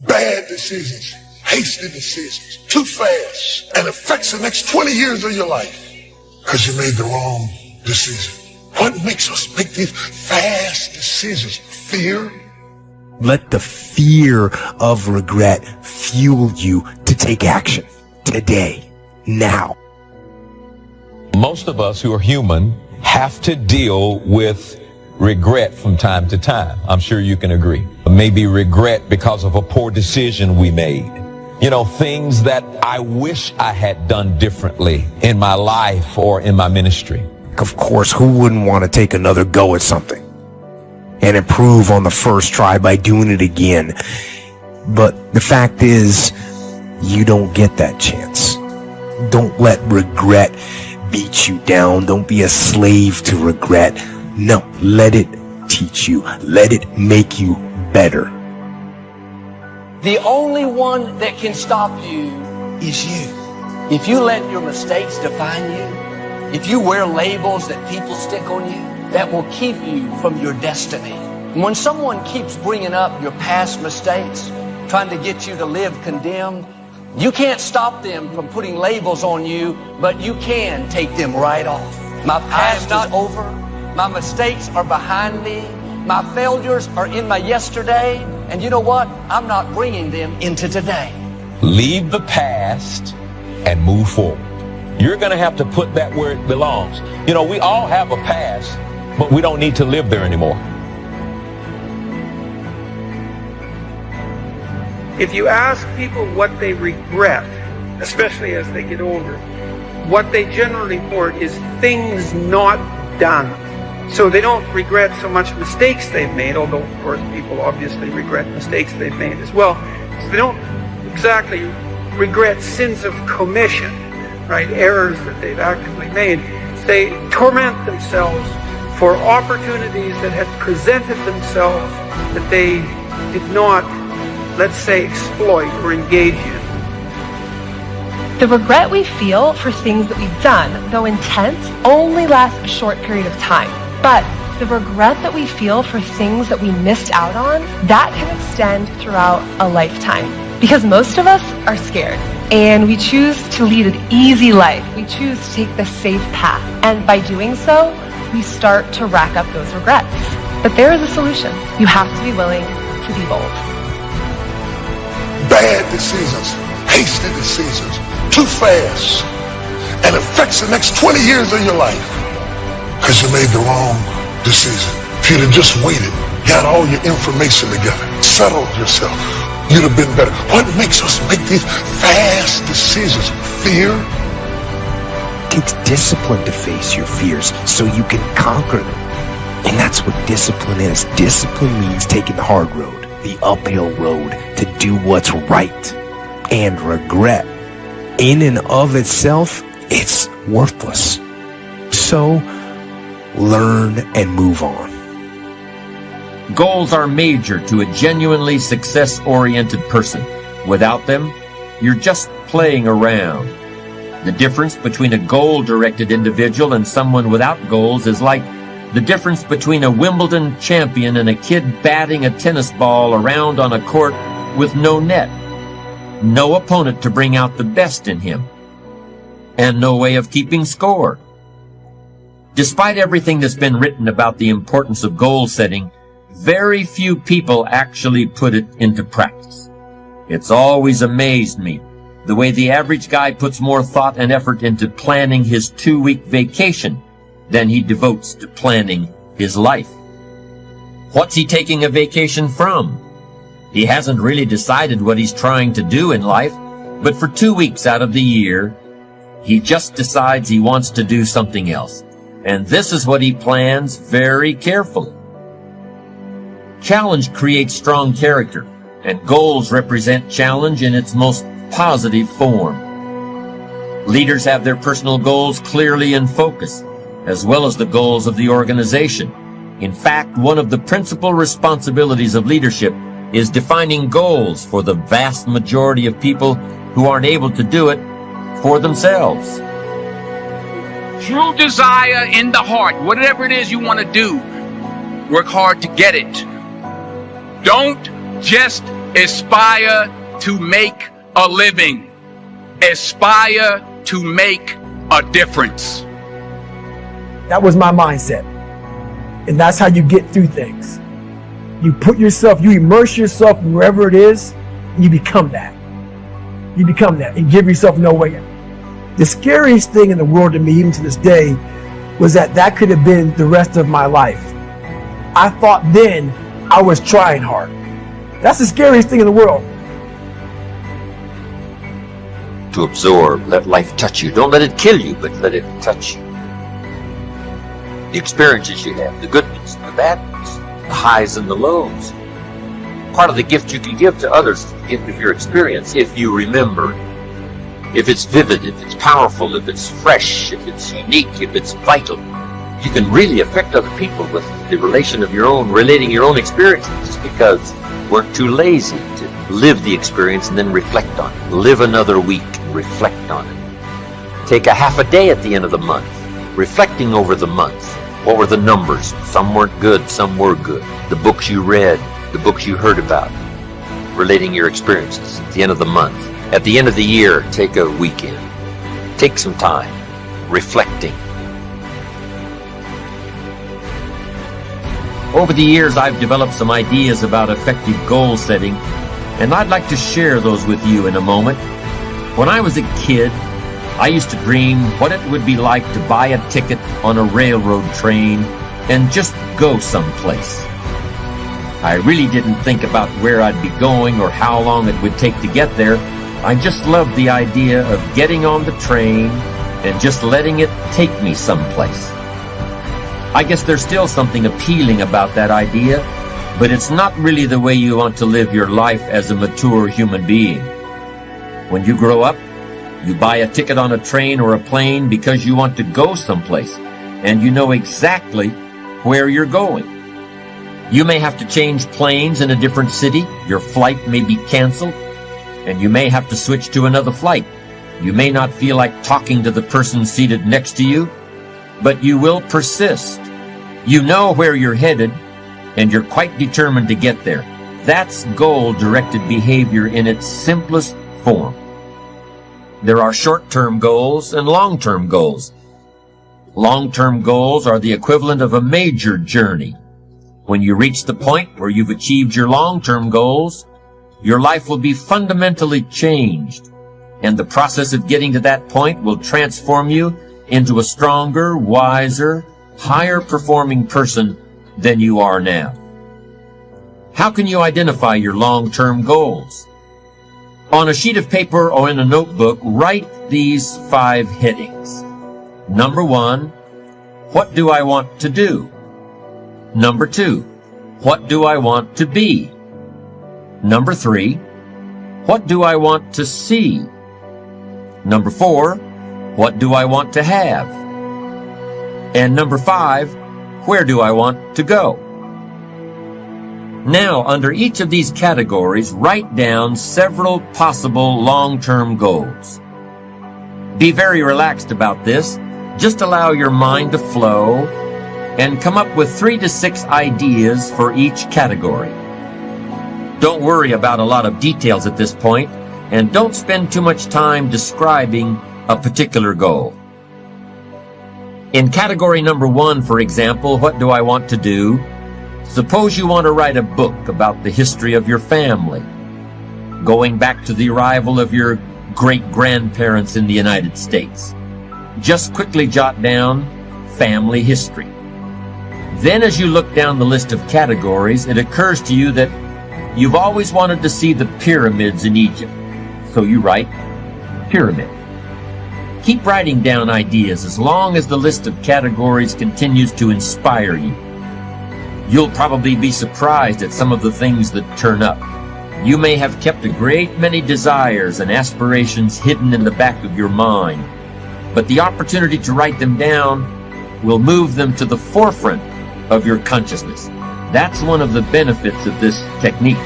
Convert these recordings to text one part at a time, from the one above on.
Bad decisions, hasty decisions, too fast, and affects the next 20 years of your life because you made the wrong decision. What makes us make these fast decisions? Fear? Let the fear of regret fuel you to take action today, now. Most of us who are human have to deal with regret from time to time. I'm sure you can agree. Maybe regret because of a poor decision we made. You know, things that I wish I had done differently in my life or in my ministry. Of course, who wouldn't want to take another go at something and improve on the first try by doing it again? But the fact is, you don't get that chance. Don't let regret beat you down. Don't be a slave to regret. No, let it teach you. Let it make you better. The only one that can stop you is you. If you let your mistakes define you, if you wear labels that people stick on you, that will keep you from your destiny. When someone keeps bringing up your past mistakes, trying to get you to live condemned, you can't stop them from putting labels on you, but you can take them right off. My past is over. My mistakes are behind me. My failures are in my yesterday. And you know what? I'm not bringing them into today. Leave the past and move forward. You're going to have to put that where it belongs. You know, we all have a past, but we don't need to live there anymore. If you ask people what they regret, especially as they get older, what they generally report is things not done. So they don't regret so much mistakes they've made, although of course people obviously regret mistakes they've made as well. So they don't exactly regret sins of commission, right? Errors that they've actively made. They torment themselves for opportunities that had presented themselves that they did not, let's say, exploit or engage in. The regret we feel for things that we've done, though intense, only lasts a short period of time. But the regret that we feel for things that we missed out on, that can extend throughout a lifetime. Because most of us are scared, and we choose to lead an easy life. We choose to take the safe path. And by doing so, we start to rack up those regrets. But there is a solution. You have to be willing to be bold. Bad decisions, hasty decisions, too fast, and affects the next 20 years of your life because you made the wrong decision. If you'd have just waited, got all your information together, settled yourself, you'd have been better. What makes us make these fast decisions? Fear? It takes discipline to face your fears so you can conquer them. And that's what discipline is. Discipline means taking the hard road, the uphill road, to do what's right. And regret, in and of itself, it's worthless. So, learn and move on. Goals are major to a genuinely success-oriented person. Without them, you're just playing around. The difference between a goal-directed individual and someone without goals is like the difference between a Wimbledon champion and a kid batting a tennis ball around on a court with no net, no opponent to bring out the best in him, and no way of keeping score. Despite everything that's been written about the importance of goal setting, very few people actually put it into practice. It's always amazed me the way the average guy puts more thought and effort into planning his 2-week vacation than he devotes to planning his life. What's he taking a vacation from? He hasn't really decided what he's trying to do in life, but for 2 weeks out of the year, he just decides he wants to do something else. And this is what he plans very carefully. Challenge creates strong character, and goals represent challenge in its most positive form. Leaders have their personal goals clearly in focus, as well as the goals of the organization. In fact, one of the principal responsibilities of leadership is defining goals for the vast majority of people who aren't able to do it for themselves. True desire in the heart, whatever it is you want to do, work hard to get it. Don't just Aspire to make a living. Aspire to make a difference. That was my mindset. And that's how you get through things. You you immerse yourself wherever it is, and you become that. You become that and give yourself no way out. The scariest thing in the world to me, even to this day, was that could have been the rest of my life. I thought then I was trying hard. That's the scariest thing in the world. To absorb, let life touch you. Don't let it kill you, but let it touch you. The experiences you have, the good ones, the bad ones, the highs and the lows. Part of the gift you can give to others is the gift of your experience, if you remember. If it's vivid, if it's powerful, if it's fresh, if it's unique, if it's vital. You can really affect other people with the relating your own experiences, just because we're too lazy to live the experience and then reflect on it. Live another week and reflect on it. Take a half a day at the end of the month, reflecting over the month. What were the numbers? Some weren't good, some were good. The books you read, the books you heard about, relating your experiences at the end of the month. At the end of the year, take a weekend. Take some time, reflecting. Over the years, I've developed some ideas about effective goal setting, and I'd like to share those with you in a moment. When I was a kid, I used to dream what it would be like to buy a ticket on a railroad train and just go someplace. I really didn't think about where I'd be going or how long it would take to get there. I just loved the idea of getting on the train and just letting it take me someplace. I guess there's still something appealing about that idea, but it's not really the way you want to live your life as a mature human being. When you grow up, you buy a ticket on a train or a plane because you want to go someplace, and you know exactly where you're going. You may have to change planes in a different city, your flight may be canceled, and you may have to switch to another flight. You may not feel like talking to the person seated next to you, but you will persist. You know where you're headed, and you're quite determined to get there. That's goal-directed behavior in its simplest form. There are short-term goals and long-term goals. Long-term goals are the equivalent of a major journey. When you reach the point where you've achieved your long-term goals, your life will be fundamentally changed, and the process of getting to that point will transform you into a stronger, wiser, higher-performing person than you are now. How can you identify your long-term goals? On a sheet of paper or in a notebook, write these 5 headings. Number 1, what do I want to do? Number 2, what do I want to be? Number 3, what do I want to see? Number 4, what do I want to have? And number 5, where do I want to go? Now, under each of these categories, write down several possible long-term goals. Be very relaxed about this. Just allow your mind to flow and come up with 3 to 6 ideas for each category. Don't worry about a lot of details at this point, and don't spend too much time describing a particular goal. In category number 1, for example, what do I want to do? Suppose you want to write a book about the history of your family, going back to the arrival of your great-grandparents in the United States. Just quickly jot down family history. Then as you look down the list of categories, it occurs to you that you've always wanted to see the pyramids in Egypt. So you write pyramid. Keep writing down ideas as long as the list of categories continues to inspire you. You'll probably be surprised at some of the things that turn up. You may have kept a great many desires and aspirations hidden in the back of your mind, but the opportunity to write them down will move them to the forefront of your consciousness. That's one of the benefits of this technique.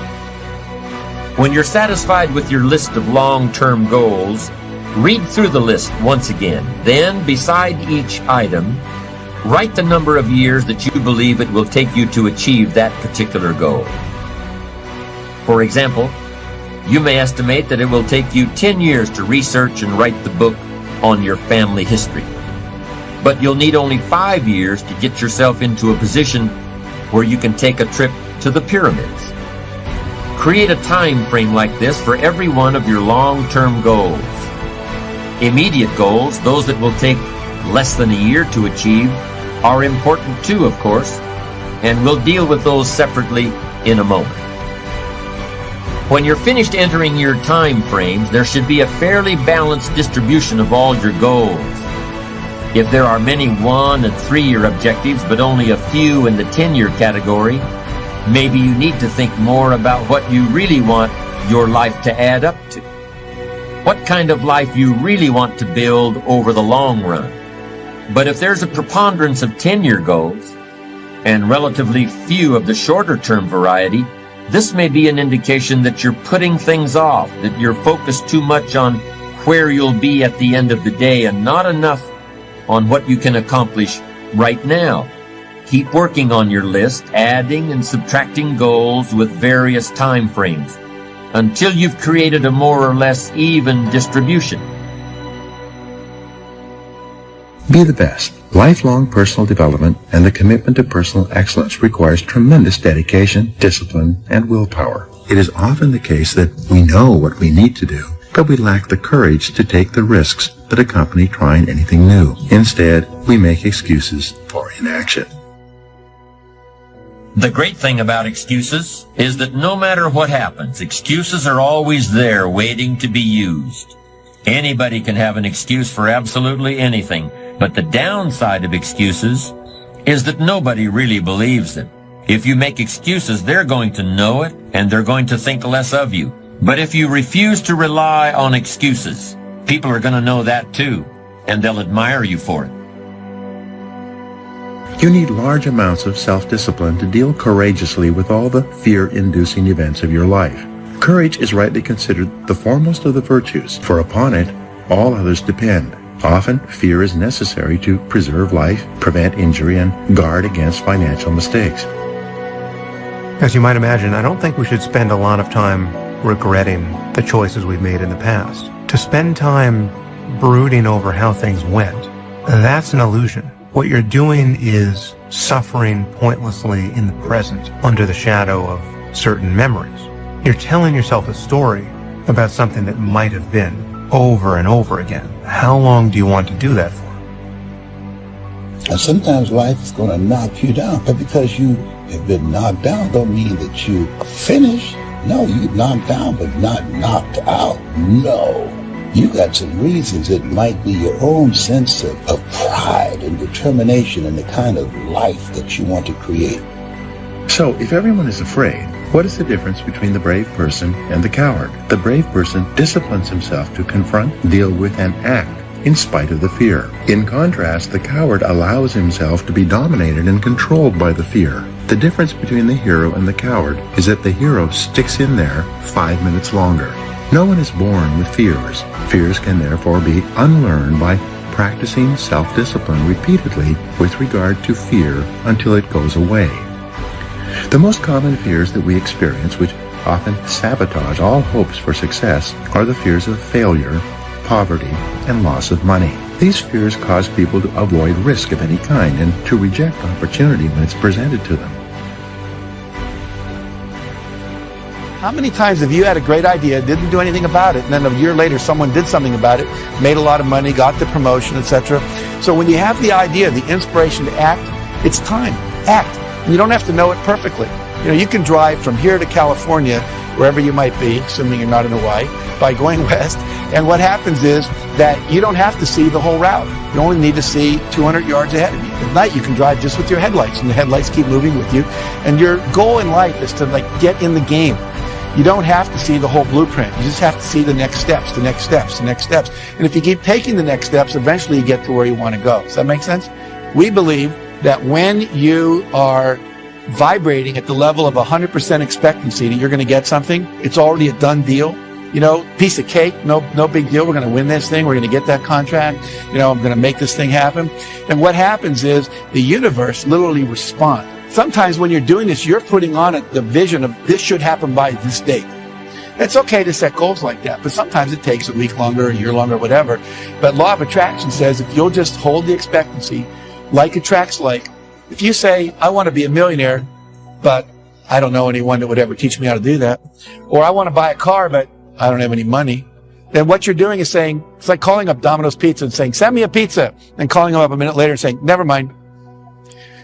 When you're satisfied with your list of long-term goals, read through the list once again. Then, beside each item, write the number of years that you believe it will take you to achieve that particular goal. For example, you may estimate that it will take you 10 years to research and write the book on your family history. But you'll need only 5 years to get yourself into a position where you can take a trip to the pyramids. Create a time frame like this for every one of your long-term goals. Immediate goals, those that will take less than a year to achieve, are important too, of course, and we'll deal with those separately in a moment. When you're finished entering your time frames, there should be a fairly balanced distribution of all your goals. If there are many 1- and 3-year objectives, but only a few in the 10-year category, maybe you need to think more about what you really want your life to add up to. What kind of life you really want to build over the long run. But if there's a preponderance of 10-year goals, and relatively few of the shorter-term variety, this may be an indication that you're putting things off, that you're focused too much on where you'll be at the end of the day and not enough on what you can accomplish right now. Keep working on your list, adding and subtracting goals with various time frames until you've created a more or less even distribution. Be the best. Lifelong personal development and the commitment to personal excellence requires tremendous dedication, discipline, and willpower. It is often the case that we know what we need to do, but we lack the courage to take the risks that accompany trying anything new. Instead, we make excuses for inaction. The great thing about excuses is that no matter what happens, excuses are always there waiting to be used. Anybody can have an excuse for absolutely anything, but the downside of excuses is that nobody really believes them. If you make excuses, they're going to know it, and they're going to think less of you. But if you refuse to rely on excuses, people are going to know that too, and they'll admire you for it. You need large amounts of self-discipline to deal courageously with all the fear-inducing events of your life. Courage is rightly considered the foremost of the virtues, for upon it all others depend. Often, fear is necessary to preserve life, prevent injury, and guard against financial mistakes. As you might imagine, I don't think we should spend a lot of time regretting the choices we've made in the past. To spend time brooding over how things went, that's an illusion. What you're doing is suffering pointlessly in the present under the shadow of certain memories. You're telling yourself a story about something that might have been over and over again. How long do you want to do that for? And sometimes life is going to knock you down, but because you have been knocked down don't mean that you finished. No, you knocked down, but not knocked out. No. You got some reasons. It might be your own sense of pride and determination in the kind of life that you want to create. So, if everyone is afraid, what is the difference between the brave person and the coward? The brave person disciplines himself to confront, deal with, and act in spite of the fear. In contrast, the coward allows himself to be dominated and controlled by the fear. The difference between the hero and the coward is that the hero sticks in there 5 minutes longer. No one is born with fears. Fears can therefore be unlearned by practicing self-discipline repeatedly with regard to fear until it goes away. The most common fears that we experience, which often sabotage all hopes for success, are the fears of failure, poverty, and loss of money. These fears cause people to avoid risk of any kind and to reject opportunity when it's presented to them. How many times have you had a great idea, didn't do anything about it, and then a year later someone did something about it, made a lot of money, got the promotion, etc.? So when you have the idea, the inspiration to act, it's time. Act. You don't have to know it perfectly. You know, you can drive from here to California, wherever you might be, assuming you're not in Hawaii, by going west, and what happens is that you don't have to see the whole route. You only need to see 200 yards ahead of you. At night, you can drive just with your headlights, and the headlights keep moving with you. And your goal in life is to get in the game. You don't have to see the whole blueprint. You just have to see the next steps, the next steps, the next steps. And if you keep taking the next steps, eventually you get to where you want to go. Does that make sense? We believe that when you are vibrating at the level of 100% expectancy that you're going to get something, it's already a done deal. You know, piece of cake, no big deal. We're going to win this thing. We're going to get that contract. You know, I'm going to make this thing happen. And what happens is the universe literally responds. sometimes when you're doing this, you're putting on it the vision of this should happen by this date. It's okay to set goals like that, but sometimes it takes a week longer, a year longer, whatever. But law of attraction says if you'll just hold the expectancy, like attracts like. If you say, I want to be a millionaire, but I don't know anyone that would ever teach me how to do that. Or I want to buy a car, but I don't have any money. Then what you're doing is saying, it's like calling up Domino's Pizza and saying, send me a pizza. And calling them up a minute later and saying, never mind.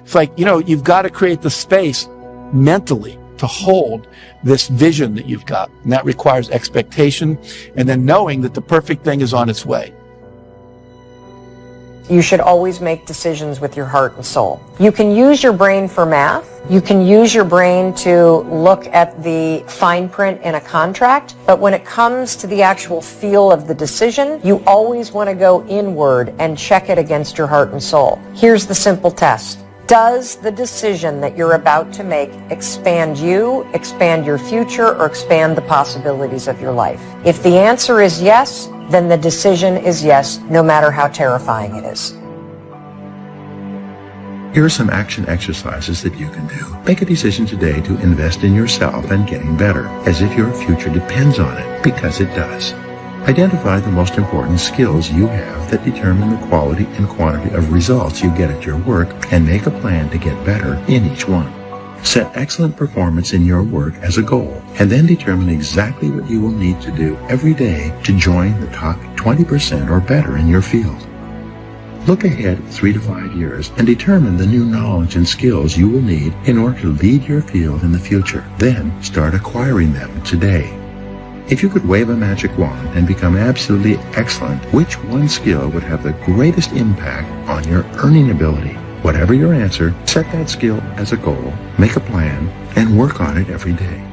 It's like, you've got to create the space mentally to hold this vision that you've got. And that requires expectation and then knowing that the perfect thing is on its way. You should always make decisions with your heart and soul. You can use your brain for math. You can use your brain to look at the fine print in a contract. But when it comes to the actual feel of the decision, you always want to go inward and check it against your heart and soul. Here's the simple test. Does the decision that you're about to make expand you, expand your future, or expand the possibilities of your life? If the answer is yes, then the decision is yes, no matter how terrifying it is. Here are some action exercises that you can do. Make a decision today to invest in yourself and getting better, as if your future depends on it, because it does. Identify the most important skills you have that determine the quality and quantity of results you get at your work, and make a plan to get better in each one. Set excellent performance in your work as a goal, and then determine exactly what you will need to do every day to join the top 20% or better in your field. Look ahead 3 to 5 years and determine the new knowledge and skills you will need in order to lead your field in the future. Then start acquiring them today. If you could wave a magic wand and become absolutely excellent, which one skill would have the greatest impact on your earning ability? Whatever your answer, set that skill as a goal, make a plan, and work on it every day.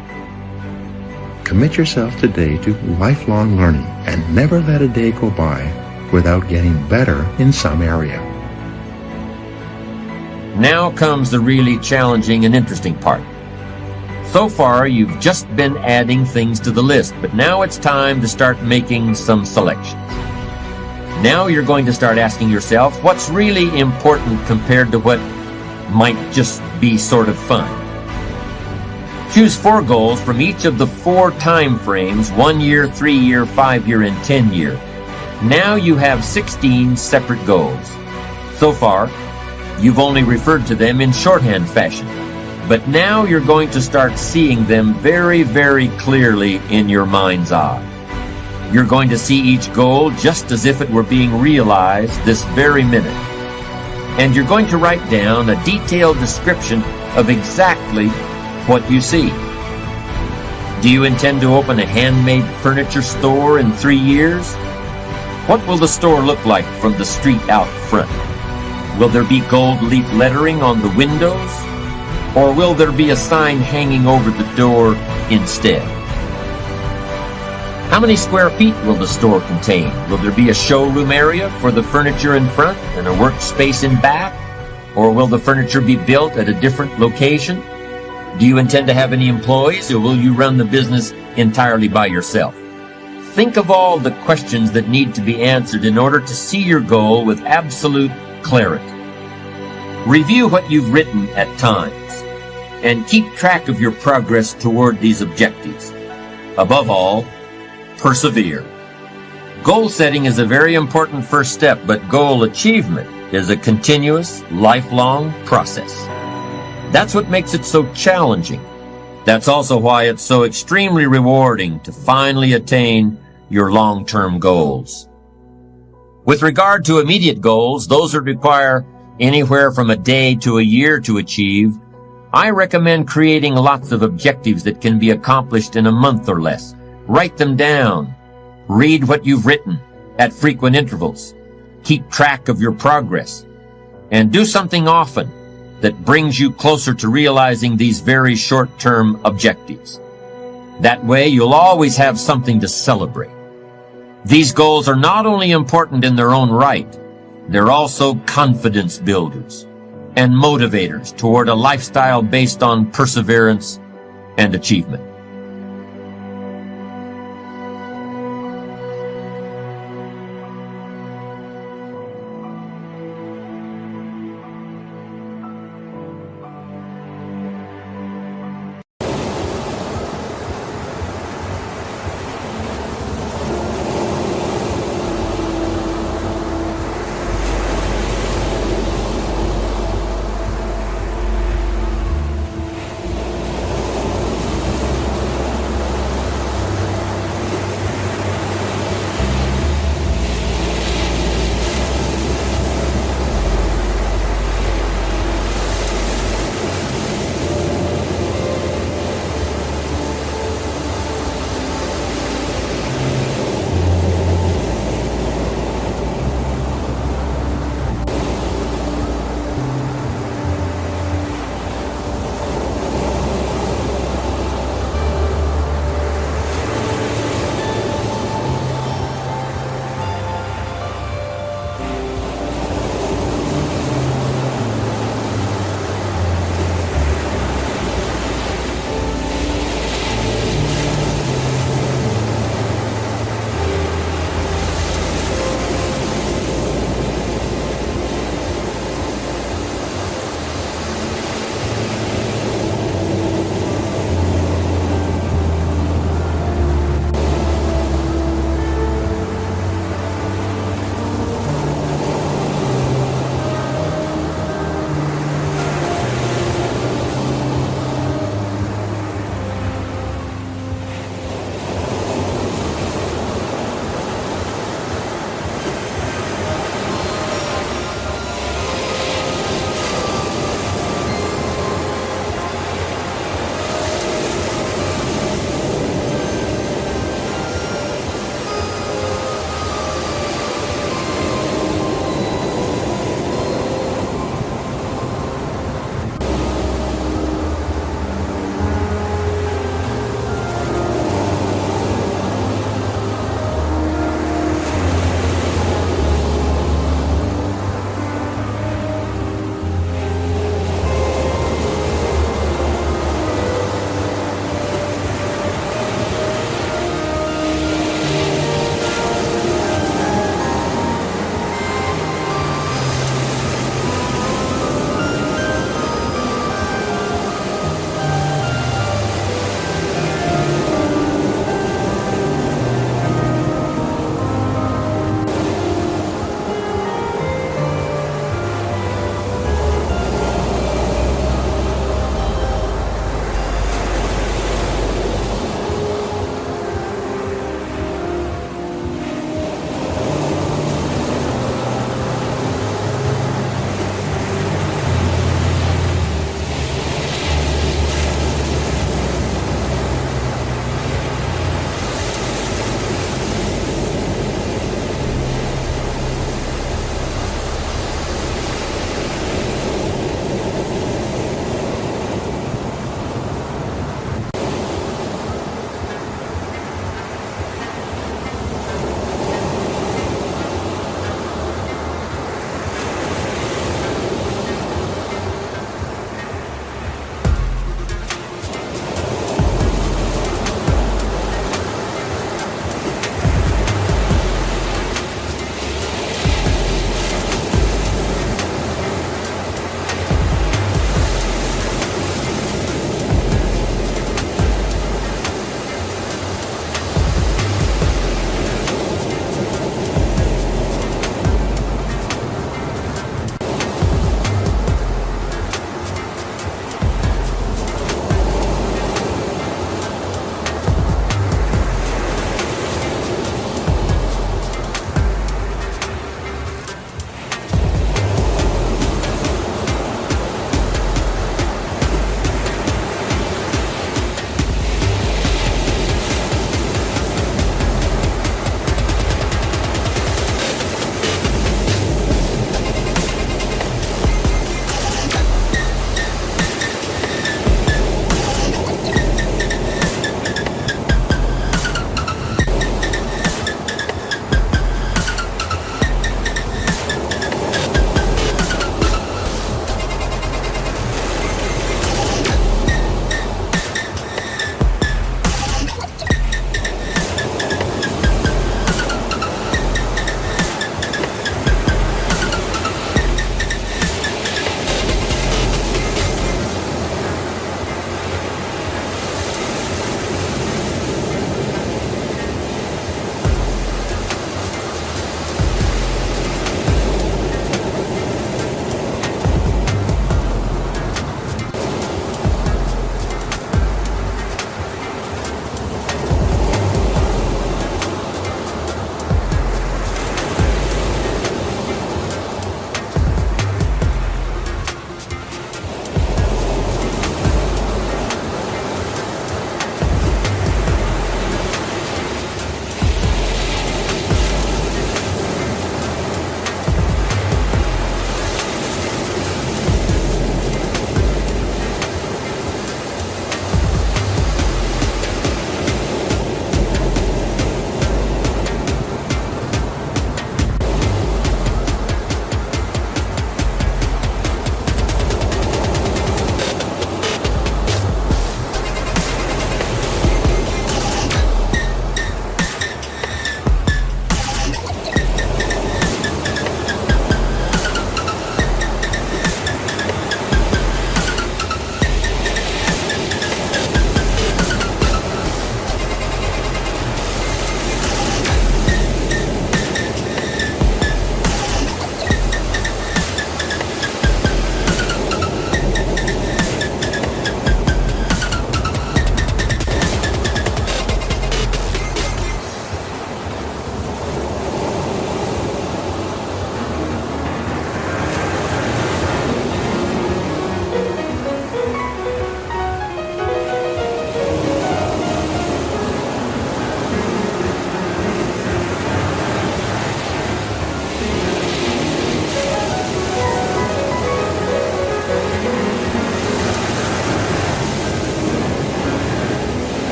Commit yourself today to lifelong learning and never let a day go by without getting better in some area. Now comes the really challenging and interesting part. So far, you've just been adding things to the list, but now it's time to start making some selections. Now you're going to start asking yourself, what's really important compared to what might just be sort of fun? Choose 4 goals from each of the 4 time frames, 1 year, 3 year, 5 year, and 10 year. Now you have 16 separate goals. So far, you've only referred to them in shorthand fashion. But now you're going to start seeing them very, very clearly in your mind's eye. You're going to see each goal just as if it were being realized this very minute. And you're going to write down a detailed description of exactly what you see. Do you intend to open a handmade furniture store in 3 years? What will the store look like from the street out front? Will there be gold leaf lettering on the windows? Or will there be a sign hanging over the door instead? How many square feet will the store contain? Will there be a showroom area for the furniture in front and a workspace in back? Or will the furniture be built at a different location? Do you intend to have any employees, or will you run the business entirely by yourself? Think of all the questions that need to be answered in order to see your goal with absolute clarity. Review what you've written at times, and keep track of your progress toward these objectives. Above all, persevere. Goal setting is a very important first step, but goal achievement is a continuous, lifelong process. That's what makes it so challenging. That's also why it's so extremely rewarding to finally attain your long-term goals. With regard to immediate goals, those that require anywhere from a day to a year to achieve, I recommend creating lots of objectives that can be accomplished in a month or less. Write them down. Read what you've written at frequent intervals. Keep track of your progress. And do something often that brings you closer to realizing these very short-term objectives. That way, you'll always have something to celebrate. These goals are not only important in their own right, they're also confidence builders and motivators toward a lifestyle based on perseverance and achievement.